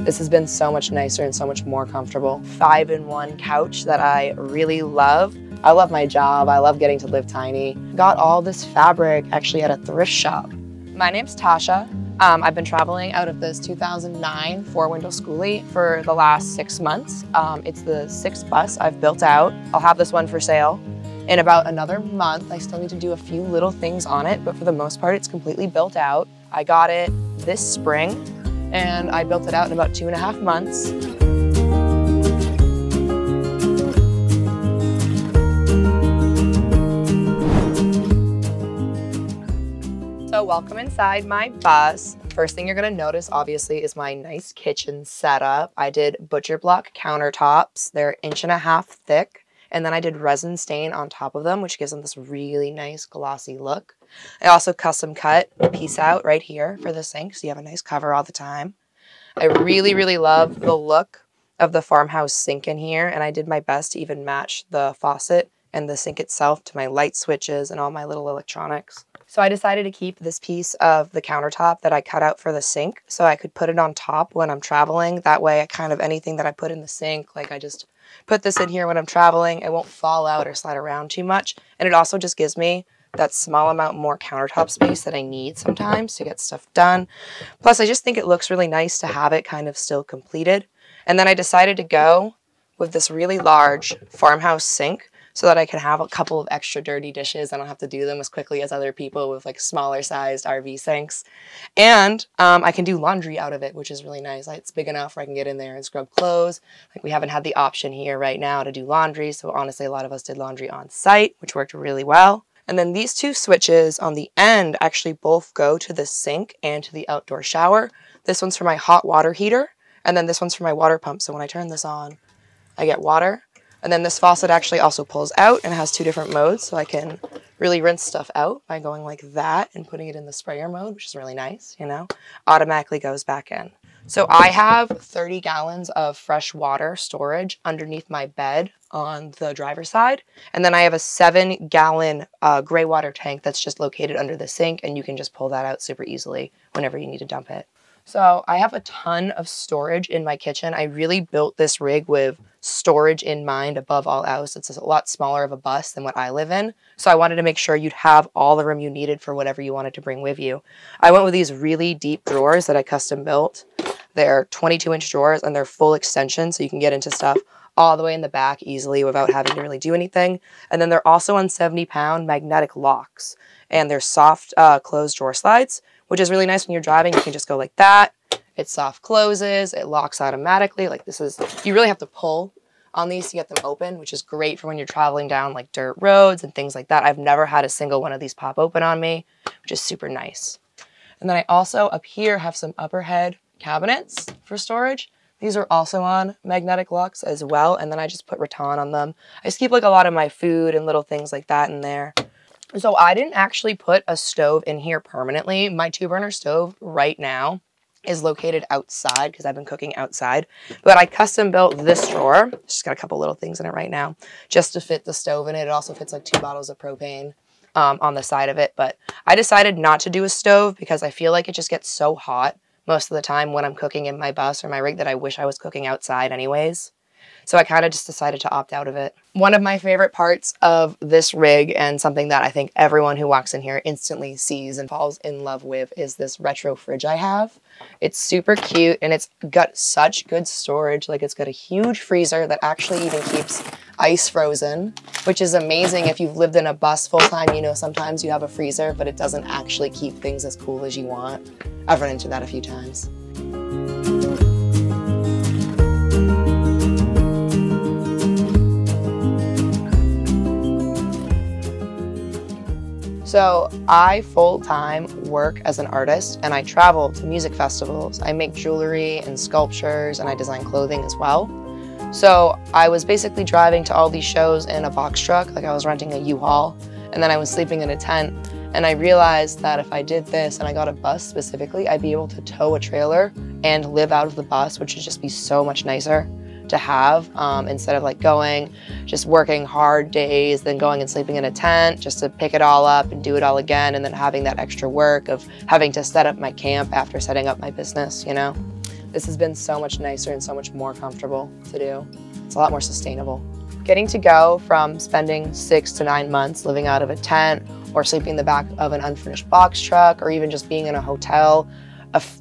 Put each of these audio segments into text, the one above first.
This has been so much nicer and so much more comfortable. 5-in-1 couch that I really love. I love my job. I love getting to live tiny. Got all this fabric actually at a thrift shop. My name's Tasha. I've been traveling out of this 2009 four-window Skoolie for the last 6 months. It's the 6th bus I've built out. I'll have this one for sale in about another month. I still need to do a few little things on it, but for the most part, it's completely built out. I got it this spring, and I built it out in about 2.5 months. So welcome inside my bus. First thing you're gonna notice, obviously, is my nice kitchen setup. I did butcher block countertops. They're 1.5 inches thick. And then I did resin stain on top of them, which gives them this really nice glossy look. I also custom cut a piece out right here for the sink, so you have a nice cover all the time. I really, really love the look of the farmhouse sink in here, and I did my best to even match the faucet and the sink itself to my light switches and all my little electronics. So I decided to keep this piece of the countertop that I cut out for the sink so I could put it on top when I'm traveling. That way, anything that I put in the sink, like I just put this in here when I'm traveling, it won't fall out or slide around too much. And it also just gives me that small amount more countertop space that I need sometimes to get stuff done. Plus, I just think it looks really nice to have it kind of still completed. And then I decided to go with this really large farmhouse sink so that I can have a couple of extra dirty dishes. I don't have to do them as quickly as other people with like smaller sized RV sinks. And I can do laundry out of it, which is really nice. It's big enough where I can get in there and scrub clothes. Like we haven't had the option here right now to do laundry. So honestly, a lot of us did laundry on site, which worked really well. And then these two switches on the end actually both go to the sink and to the outdoor shower. This one's for my hot water heater. And then this one's for my water pump. So when I turn this on, I get water. And then this faucet actually also pulls out and has 2 different modes. So I can really rinse stuff out by going like that and putting it in the sprayer mode, which is really nice, you know, automatically goes back in. So I have 30 gallons of fresh water storage underneath my bed on the driver's side. And then I have a 7-gallon gray water tank that's just located under the sink. And you can just pull that out super easily whenever you need to dump it. So I have a ton of storage in my kitchen. I really built this rig with storage in mind above all else. It's a lot smaller of a bus than what I live in. So I wanted to make sure you'd have all the room you needed for whatever you wanted to bring with you. I went with these really deep drawers that I custom built. They're 22-inch drawers and they're full extension, so you can get into stuff all the way in the back easily without having to really do anything. And then they're also on 70-pound magnetic locks. And they're soft closed drawer slides, which is really nice when you're driving. You can just go like that. It soft closes. It locks automatically. Like this is, you really have to pull on these to get them open, which is great for when you're traveling down like dirt roads and things like that. I've never had a single one of these pop open on me, which is super nice. And then I also up here have some upper head cabinets for storage. These are also on magnetic locks as well. And then I just put rattan on them. I just keep like a lot of my food and little things like that in there. So I didn't actually put a stove in here permanently. My 2-burner stove right now is located outside because I've been cooking outside. But I custom built this drawer. Just got a couple little things in it right now just to fit the stove in it. It also fits like 2 bottles of propane on the side of it. But I decided not to do a stove because I feel like it just gets so hot most of the time when I'm cooking in my bus or my rig that I wish I was cooking outside anyways. So I kind of just decided to opt out of it. One of my favorite parts of this rig, and something that I think everyone who walks in here instantly sees and falls in love with, is this retro fridge I have. It's super cute and it's got such good storage. Like it's got a huge freezer that actually even keeps ice frozen, which is amazing. If you've lived in a bus full time, you know sometimes you have a freezer, but it doesn't actually keep things as cool as you want. I've run into that a few times. So I full-time work as an artist and I travel to music festivals. I make jewelry and sculptures and I design clothing as well. So I was basically driving to all these shows in a box truck, like I was renting a U-Haul, and then I was sleeping in a tent. And I realized that if I did this and I got a bus specifically, I'd be able to tow a trailer and live out of the bus, which would just be so much nicer to have instead of like just working hard days, then going and sleeping in a tent just to pick it all up and do it all again, and then having that extra work of having to set up my camp after setting up my business, you know? this has been so much nicer and so much more comfortable to do. It's a lot more sustainable. Getting to go from spending 6 to 9 months living out of a tent or sleeping in the back of an unfinished box truck or even just being in a hotel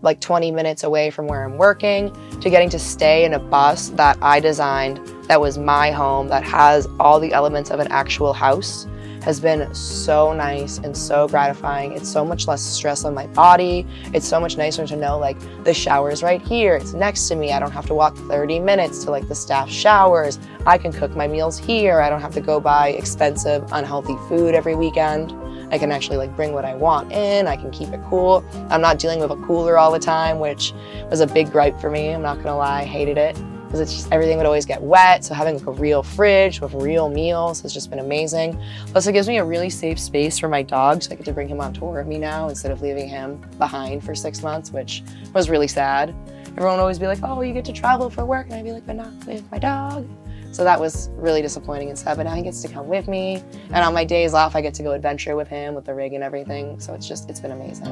like 20 minutes away from where I'm working to getting to stay in a bus that I designed, that was my home, that has all the elements of an actual house, has been so nice and so gratifying. It's so much less stress on my body. It's so much nicer to know like the shower's right here, it's next to me. I don't have to walk 30 minutes to like the staff showers. I can cook my meals here. I don't have to go buy expensive, unhealthy food every weekend. I can actually like bring what I want in. I can keep it cool. I'm not dealing with a cooler all the time, which was a big gripe for me. I'm not gonna lie, I hated it because it's just everything would always get wet. So having like a real fridge with real meals has just been amazing. Plus it gives me a really safe space for my dog, so I get to bring him on tour with me now instead of leaving him behind for 6 months, which was really sad. Everyone would always be like, oh, you get to travel for work. And I'd be like, but not with my dog. So that was really disappointing and sad, but now he gets to come with me. And on my days off, I get to go adventure with him with the rig and everything. So it's been amazing.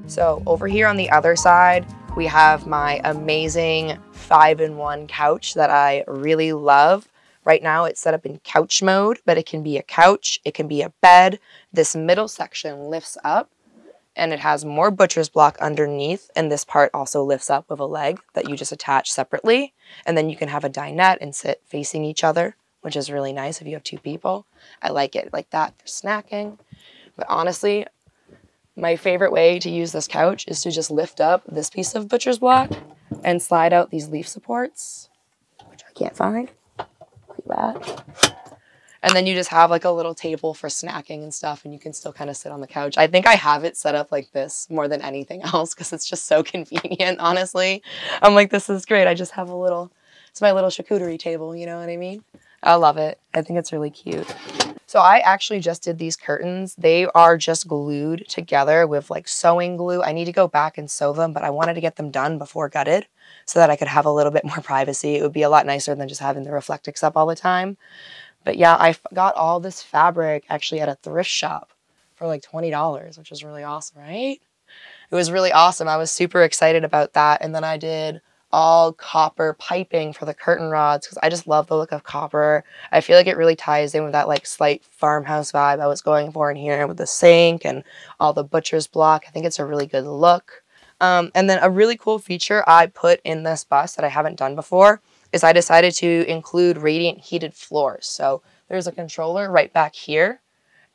So over here on the other side, we have my amazing 5-in-1 couch that I really love. Right now it's set up in couch mode, but it can be a couch, it can be a bed. This middle section lifts up and it has more butcher's block underneath, and this part also lifts up with a leg that you just attach separately. And then you can have a dinette and sit facing each other, which is really nice if you have 2 people. I like it like that for snacking. But honestly, my favorite way to use this couch is to just lift up this piece of butcher's block and slide out these leaf supports, which I can't find. Look at that. And then you just have like a little table for snacking and stuff, and you can still kind of sit on the couch. I think I have it set up like this more than anything else because it's just so convenient, honestly. I'm like, this is great. I just have a little, it's my little charcuterie table, you know what I mean? I love it. I think it's really cute. So I actually just did these curtains. They are just glued together with like sewing glue. I need to go back and sew them, but I wanted to get them done before gutted so that I could have a little bit more privacy. It would be a lot nicer than just having the Reflectix up all the time. But yeah, I got all this fabric actually at a thrift shop for like $20, which was really awesome, right? It was really awesome. I was super excited about that. And then I did all copper piping for the curtain rods because I just love the look of copper. I feel like it really ties in with that like slight farmhouse vibe I was going for in here with the sink and all the butcher's block. I think it's a really good look. And then a really cool feature I put in this bus that I haven't done before is I decided to include radiant heated floors. So there's a controller right back here.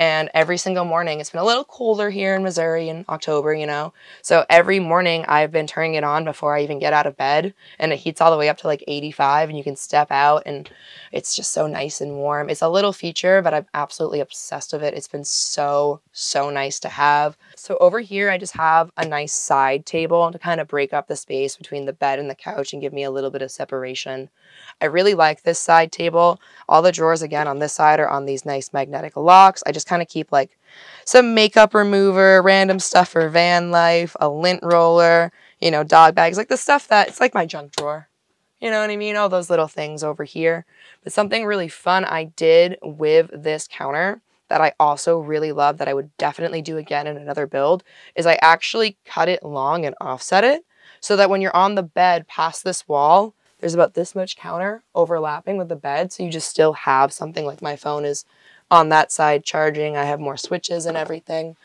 And every single morning, it's been a little colder here in Missouri in October, you know. So every morning I've been turning it on before I even get out of bed. And it heats all the way up to like 85 and you can step out and it's just so nice and warm. It's a little feature, but I'm absolutely obsessed with it. It's been so, so nice to have. So over here, I just have a nice side table to kind of break up the space between the bed and the couch and give me a little bit of separation. I really like this side table. All the drawers, again, on this side are on these nice magnetic locks. I just kind of keep like some makeup remover, random stuff for van life, a lint roller, you know, dog bags, like the stuff that, it's like my junk drawer. You know what I mean? All those little things over here. But something really fun I did with this counter that I also really love that I would definitely do again in another build is I actually cut it long and offset it so that when you're on the bed past this wall, there's about this much counter overlapping with the bed. So you just still have something like my phone is on that side charging. I have more switches and everything.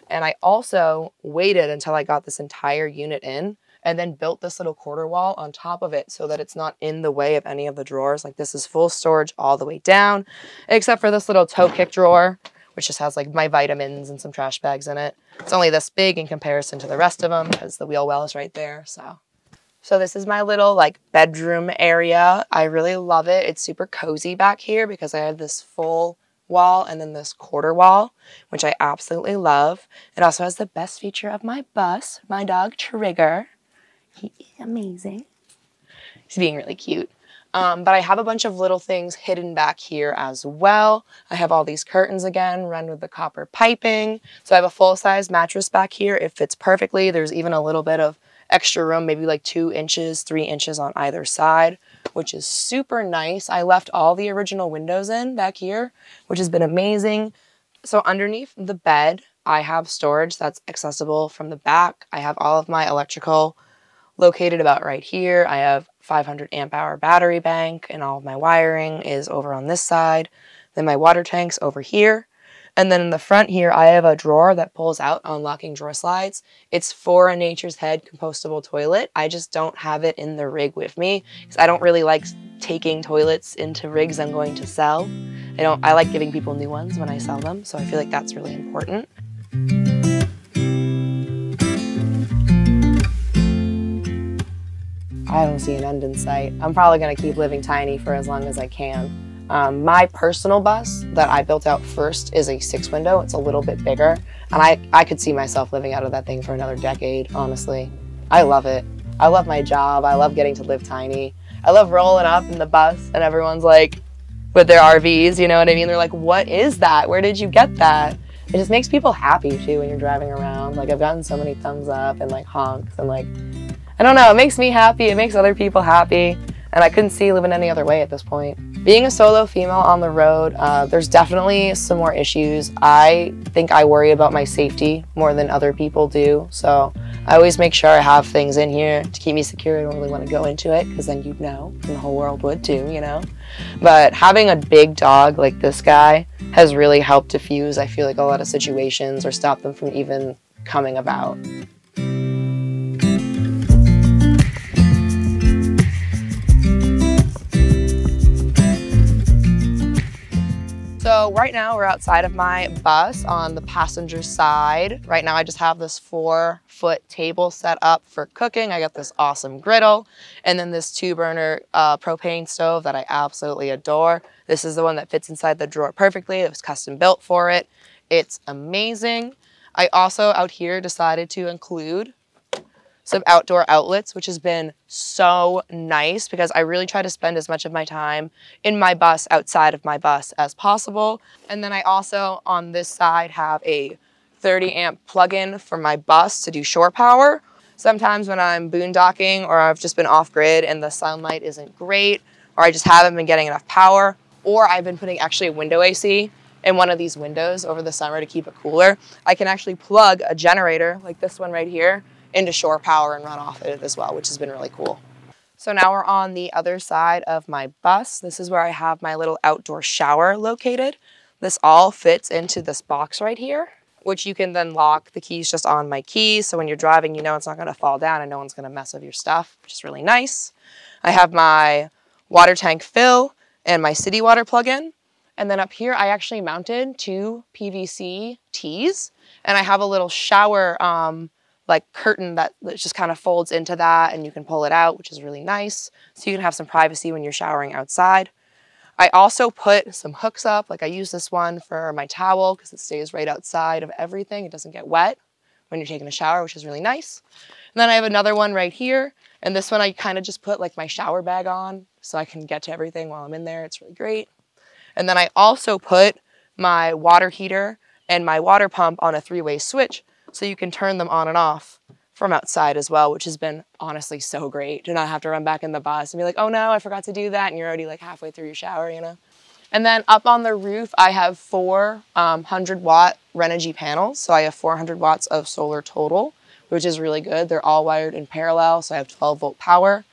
And I also waited until I got this entire unit in and then built this little quarter wall on top of it so that it's not in the way of any of the drawers. Like this is full storage all the way down, except for this little toe kick drawer, which just has like my vitamins and some trash bags in it. It's only this big in comparison to the rest of them because the wheel well is right there, So this is my little like bedroom area. I really love it. It's super cozy back here because I have this full wall and then this quarter wall, which I absolutely love. It also has the best feature of my bus, my dog Trigger. He is amazing. He's being really cute. But I have a bunch of little things hidden back here as well. I have all these curtains again, run with the copper piping. So I have a full-size mattress back here. It fits perfectly. There's even a little bit of extra room, maybe like 2 inches, 3 inches on either side, which is super nice. I left all the original windows in back here, which has been amazing. So underneath the bed, I have storage that's accessible from the back. I have all of my electrical located about right here. I have 500 amp hour battery bank, and all of my wiring is over on this side. Then my water tank's over here. And then in the front here, I have a drawer that pulls out on locking drawer slides. It's for a Nature's Head compostable toilet. I just don't have it in the rig with me because I don't really like taking toilets into rigs I'm going to sell. I like giving people new ones when I sell them, so I feel like that's really important. I don't see an end in sight. I'm probably gonna keep living tiny for as long as I can. My personal bus that I built out first is a 6-window. It's a little bit bigger, and I could see myself living out of that thing for another decade, honestly. I love it. I love my job. I love getting to live tiny. I love rolling up in the bus and everyone's like, with their RVs, you know what I mean? They're like, what is that? Where did you get that? It just makes people happy too when you're driving around. Like, I've gotten so many thumbs up and like honks and like, I don't know, it makes me happy. It makes other people happy. And I couldn't see living any other way at this point. Being a solo female on the road, there's definitely some more issues. I think I worry about my safety more than other people do. So I always make sure I have things in here to keep me secure. I don't really want to go into it because then you'd know, and the whole world would too, you know? But having a big dog like this guy has really helped diffuse, I feel like, a lot of situations or stop them from even coming about. So right now we're outside of my bus on the passenger side. Right now I just have this 4-foot table set up for cooking. I got this awesome griddle and then this 2-burner propane stove that I absolutely adore. This is the one that fits inside the drawer perfectly. It was custom built for it. It's amazing. I also out here decided to include some outdoor outlets, which has been so nice because I really try to spend as much of my time in my bus outside of my bus as possible. And then I also on this side have a 30 amp plug-in for my bus to do shore power. Sometimes when I'm boondocking or I've just been off grid and the sunlight isn't great, or I just haven't been getting enough power, or I've been putting actually a window AC in one of these windows over the summer to keep it cooler, I can actually plug a generator like this one right here into shore power and run off it as well, which has been really cool. So now we're on the other side of my bus. This is where I have my little outdoor shower located. This all fits into this box right here, which you can then lock. The key's just on my keys, so when you're driving, you know it's not gonna fall down and no one's gonna mess with your stuff, which is really nice. I have my water tank fill and my city water plug-in. And then up here, I actually mounted 2 PVC tees, and I have a little shower like curtain that just kind of folds into that and you can pull it out, which is really nice. So you can have some privacy when you're showering outside. I also put some hooks up. Like I use this one for my towel because it stays right outside of everything. It doesn't get wet when you're taking a shower, which is really nice. And then I have another one right here. And this one I kind of just put like my shower bag on so I can get to everything while I'm in there. It's really great. And then I also put my water heater and my water pump on a 3-way switch, so you can turn them on and off from outside as well, which has been honestly so great to not have to run back in the bus and be like, oh no, I forgot to do that. And you're already like halfway through your shower, you know? And then up on the roof, I have 4 100-watt Renogy panels. So I have 400 watts of solar total, which is really good. They're all wired in parallel, so I have 12-volt power.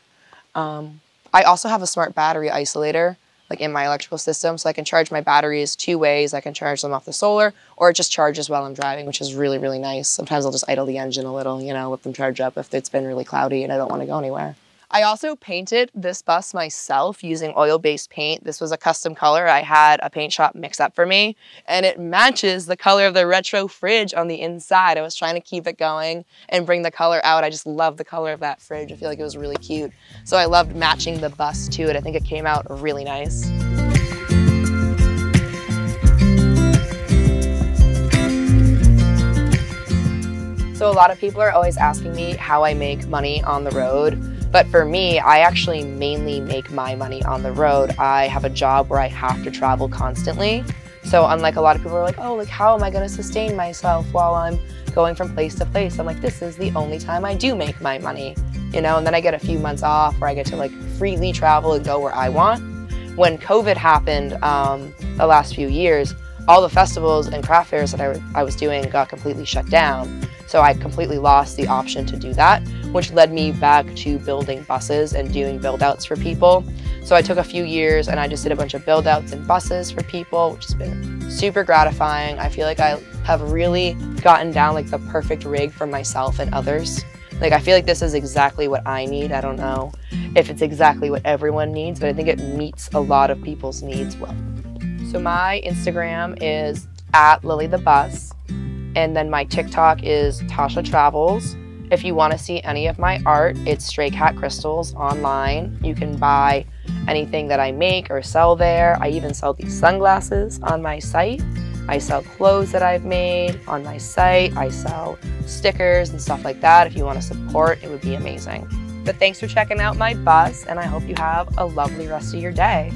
I also have a smart battery isolator like in my electrical system, so I can charge my batteries 2 ways. I can charge them off the solar, or it just charges while I'm driving, which is really, really nice. Sometimes I'll just idle the engine a little, you know, let them charge up if it's been really cloudy and I don't want to go anywhere. I also painted this bus myself using oil-based paint. This was a custom color I had a paint shop mix up for me, and it matches the color of the retro fridge on the inside. I was trying to keep it going and bring the color out. I just love the color of that fridge. I feel like it was really cute. So I loved matching the bus to it. I think it came out really nice. So a lot of people are always asking me how I make money on the road. But for me, I actually mainly make my money on the road. I have a job where I have to travel constantly. So unlike a lot of people are like, oh, like how am I going to sustain myself while I'm going from place to place? I'm like, this is the only time I do make my money, you know, and then I get a few months off where I get to like freely travel and go where I want. When COVID happened the last few years, all the festivals and craft fairs that I was doing got completely shut down. So I completely lost the option to do that, which led me back to building buses and doing build outs for people. So I took a few years and I just did a bunch of build outs and buses for people, which has been super gratifying. I feel like I have really gotten down like the perfect rig for myself and others. Like I feel like this is exactly what I need. I don't know if it's exactly what everyone needs, but I think it meets a lot of people's needs well. So my Instagram is @LilyTheBus. And then my TikTok is Tasha Travels. If you want to see any of my art, it's Stray Cat Crystals online. You can buy anything that I make or sell there. I even sell these sunglasses on my site. I sell clothes that I've made on my site. I sell stickers and stuff like that. If you want to support, it would be amazing. But thanks for checking out my bus, and I hope you have a lovely rest of your day.